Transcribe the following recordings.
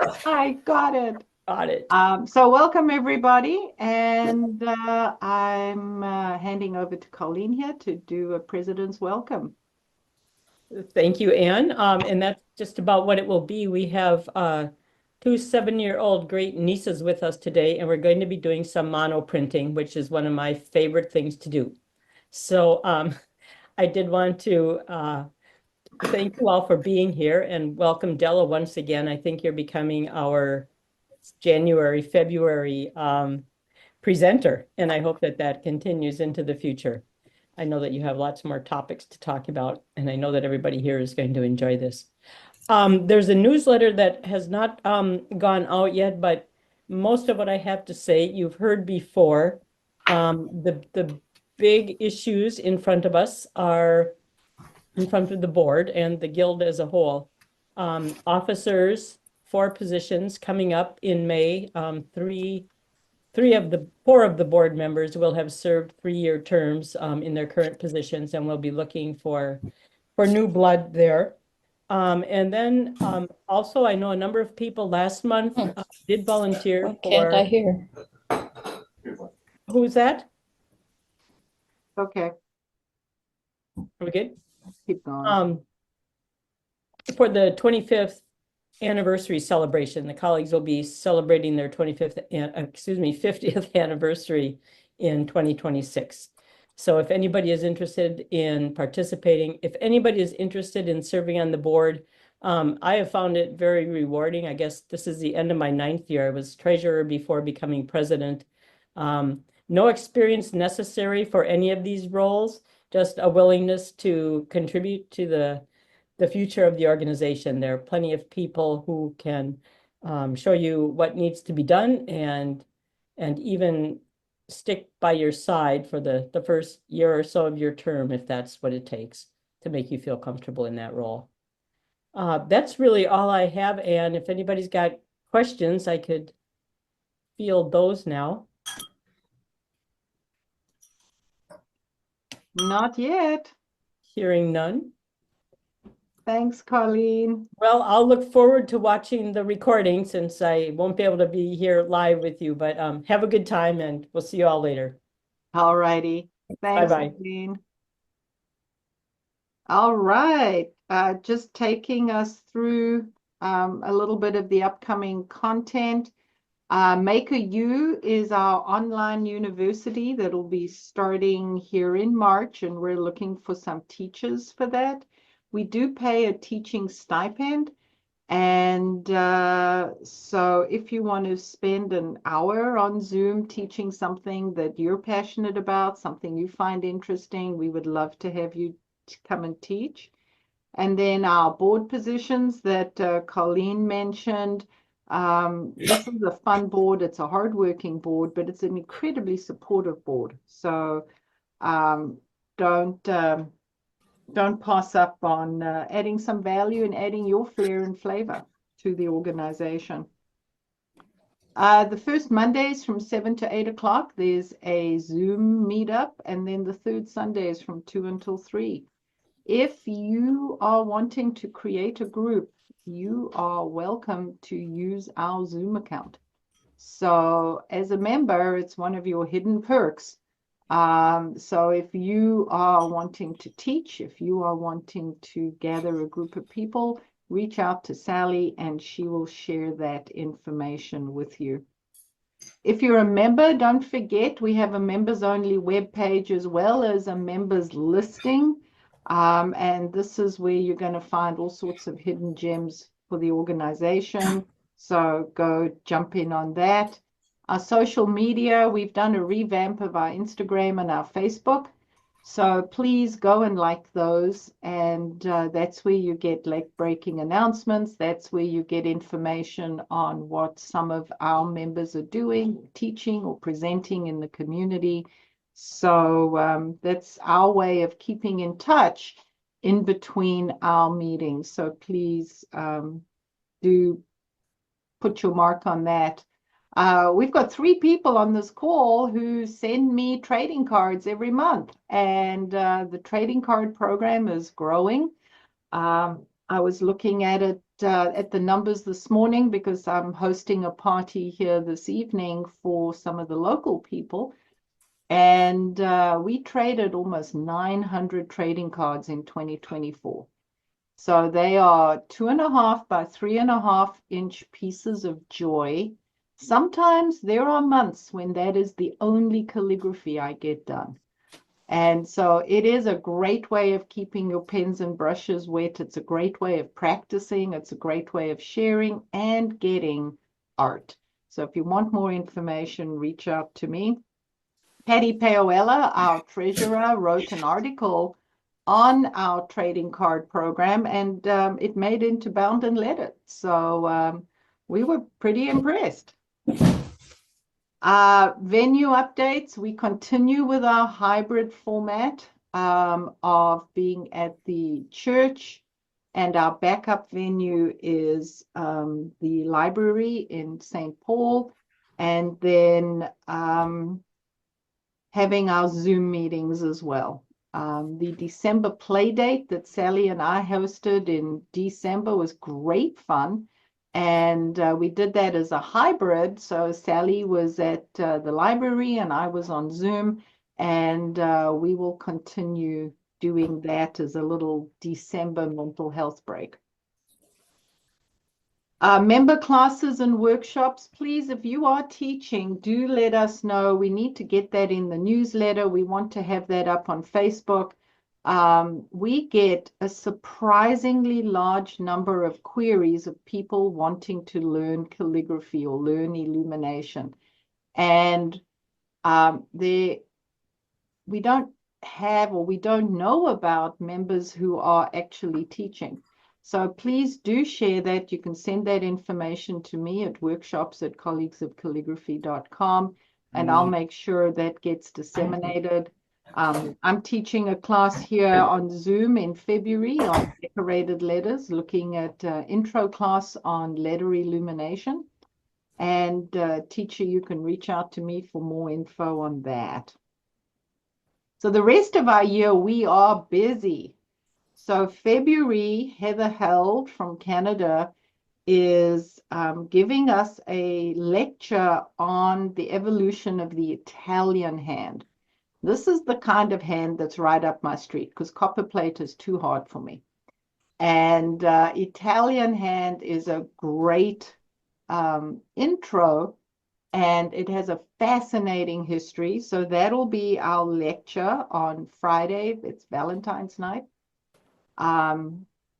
I got it. Got it. So welcome everybody, and I'm handing over to Colleen here to do a president's welcome. Thank you, Anne. And that's just about what it will be. We have two 7-year-old great nieces with us today, and we're going to be doing some mono printing, which is one of my favorite things to do. So I did want to thank you all for being here and welcome Della once again. I think you're becoming our January, February presenter, and I hope that that continues into the future. I know that you have lots more topics to talk about, and I know that everybody here is going to enjoy this. There's a newsletter that has not gone out yet, but most of what I have to say you've heard before. The big issues in front of us are in front of the board and the guild as a whole. Officers, 4 positions coming up in May. Four of the board members will have served 3-year terms in their current positions, and we'll be looking for new blood there. And then also, I know a number of people last month did volunteer Why can't I for, hear? who's that? Okay, Are we good? keep going. For the 25th anniversary celebration, the colleagues will be celebrating their 50th anniversary in 2026. So if anybody is interested in participating, if anybody is interested in serving on the board, I have found it very rewarding. I guess this is the end of my 9th year. I was treasurer before becoming president. No experience necessary for any of these roles, just a willingness to contribute to the future of the organization. There are plenty of people who can show you what needs to be done and even stick by your side for the first year or so of your term, if that's what it takes to make you feel comfortable in that role. That's really all I have. And if anybody's got questions, I could field those now. Not yet. Hearing none. Thanks, Colleen. Well, I'll look forward to watching the recording since I won't be able to be here live with you, but have a good time and we'll see you all later. All righty. Thanks, Bye-bye. Colleen. All right. Just taking us through a little bit of the upcoming content. Maker U is our online university that'll be starting here in March, and we're looking for some teachers for that. We do pay a teaching stipend, and so if you want to spend an hour on Zoom teaching something that you're passionate about, something you find interesting, we would love to have you come and teach. And then our board positions that Colleen mentioned. This is a fun board. It's a hardworking board, but it's an incredibly supportive board. So um, don't don't pass up on adding some value and adding your flair and flavor to the organization. The first Mondays from 7 to 8 o'clock, there's a Zoom meetup, and then the third Sunday is from 2 until 3. If you are wanting to create a group, you are welcome to use our Zoom account. So as a member, it's one of your hidden perks. So if you are wanting to teach, if you are wanting to gather a group of people, reach out to Sally and she will share that information with you. If you're a member, don't forget we have a members only webpage as well as a members listing. And this is where you're going to find all sorts of hidden gems for the organization. So go jump in on that. Our social media, we've done a revamp of our Instagram and our Facebook. So please go and like those. And that's where you get late breaking announcements. That's where you get information on what some of our members are doing, teaching or presenting in the community. So that's our way of keeping in touch in between our meetings. So please do put your mark on that. We've got 3 people on this call who send me trading cards every month, and the trading card program is growing. I was looking at it at the numbers this morning because I'm hosting a party here this evening for some of the local people. And we traded almost 900 trading cards in 2024. So they are 2.5 by 3.5 inch pieces of joy. Sometimes there are months when that is the only calligraphy I get done. And so it is a great way of keeping your pens and brushes wet. It's a great way of practicing. It's a great way of sharing and getting art. So if you want more information, reach out to me. Patty Paoella, our treasurer, wrote an article on our trading card program, and it made into Bound and Lettered. So we were pretty impressed. Venue updates. We continue with our hybrid format of being at the church, and our backup venue is the library in St. Paul, and then having our Zoom meetings as well. The December play date that Sally and I hosted in December was great fun. And we did that as a hybrid. So Sally was at the library and I was on Zoom. And we will continue doing that as a little December mental health break. Member classes and workshops, please, if you are teaching, do let us know. We need to get that in the newsletter. We want to have that up on Facebook. We get a surprisingly large number of queries of people wanting to learn calligraphy or learn illumination. And we don't have, or we don't know about members who are actually teaching. So please do share that. You can send that information to me at workshops@colleaguesofcalligraphy.com, and I'll make sure that gets disseminated. I'm teaching a class here on Zoom in February on decorated letters, looking at intro class on letter illumination. And teacher, you can reach out to me for more info on that. So the rest of our year, we are busy. So February, Heather Held from Canada is giving us a lecture on the evolution of the Italian hand. This is the kind of hand that's right up my street because copperplate is too hard for me. And Italian hand is a great intro, and it has a fascinating history. So that'll be our lecture on Friday. It's Valentine's night.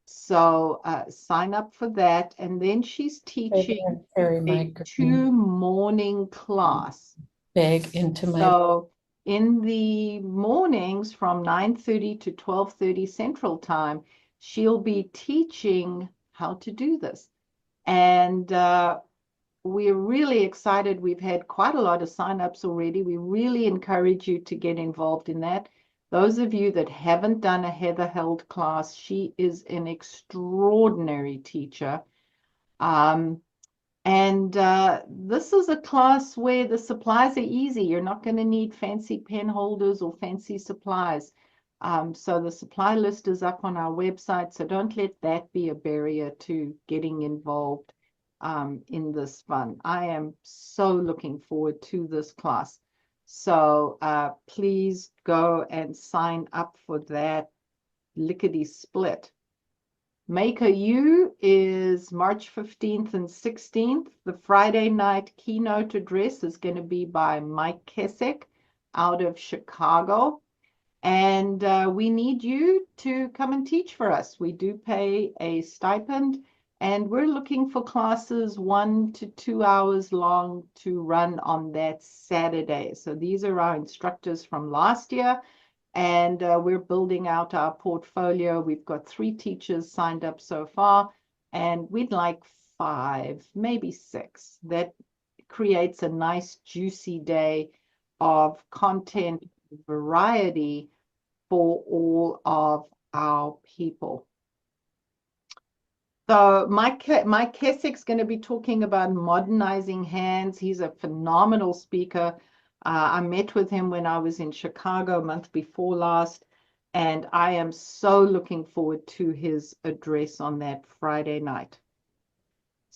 So sign up for that. And then she's teaching a 2-morning class. So in the mornings from 9:30 to 12:30 Central Time, she'll be teaching how to do this. And we're really excited. We've had quite a lot of signups already. We really encourage you to get involved in that. Those of you that haven't done a Heather Held class, she is an extraordinary teacher. This is a class where the supplies are easy. You're not going to need fancy pen holders or fancy supplies. So the supply list is up on our website. So don't let that be a barrier to getting involved in this fun. I am so looking forward to this class. So please go and sign up for that lickety split. Make a You is March 15th and 16th. The Friday night keynote address is going to be by Mike Kessick out of Chicago. And we need you to come and teach for us. We do pay a stipend, and we're looking for classes 1 to 2 hours long to run on that Saturday. So these are our instructors from last year. And we're building out our portfolio. We've got 3 teachers signed up so far, and we'd like 5, maybe 6. That creates a nice, juicy day of content variety for all of our people. So Mike Kessick's going to be talking about modernizing hands. He's a phenomenal speaker. I met with him when I was in Chicago a month before last, and I am so looking forward to his address on that Friday night.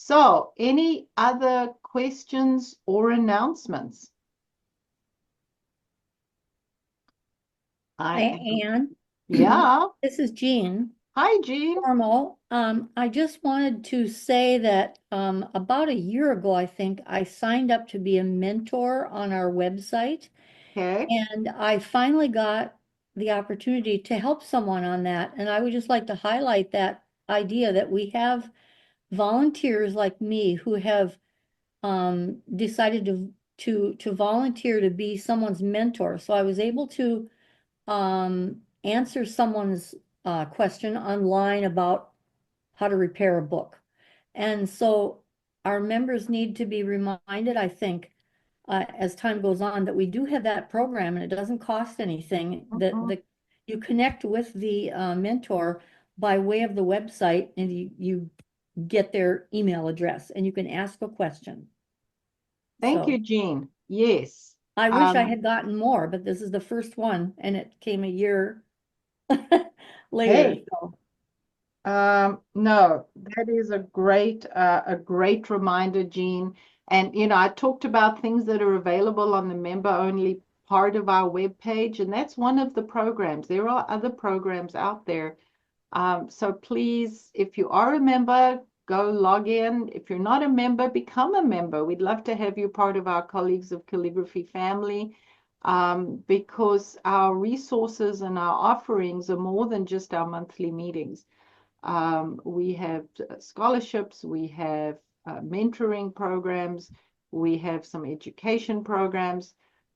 So, any other questions or announcements? Anne, Yeah. this is Jean Hi, Jean. Formal. I just wanted to say that about a year ago, I think, I signed up to be a mentor on our website. Okay. And I finally got the opportunity to help someone on that. And I would just like to highlight that idea that we have volunteers like me who have decided to volunteer to be someone's mentor. So I was able to answer someone's question online about how to repair a book. And so our members need to be reminded, I think, as time goes on, that we do have that program and it doesn't cost anything, that you connect with the mentor by way of the website, and you get their email address and you can ask a question. Thank So you, Jean. Yes. I wish I had gotten more, but this is the first one and it came a year later. Hey. So No, that is a great reminder, Jean. And I talked about things that are available on the member-only part of our webpage, and that's one of the programs. There are other programs out there. So please, if you are a member, go log in. If you're not a member, become a member. We'd love to have you part of our Colleagues of Calligraphy family, because our resources and our offerings are more than just our monthly meetings. We have scholarships, we have mentoring programs, we have some education programs,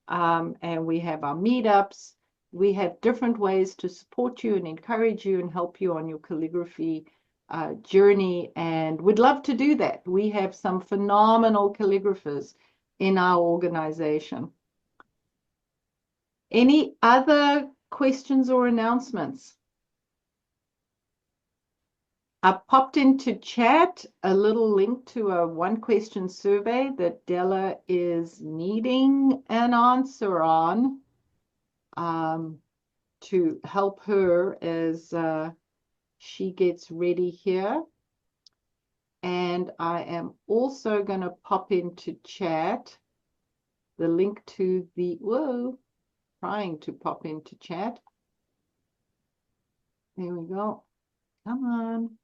and we have our meetups. We have different ways to support you and encourage you and help you on your calligraphy journey, and we'd love to do that. We have some phenomenal calligraphers in our organization. Any other questions or announcements? I popped into chat a little link to a one-question survey that Della is needing an answer on, to help her as she gets ready here. And I am also going to pop into chat the link to the, trying to pop into chat. There we go. Come on.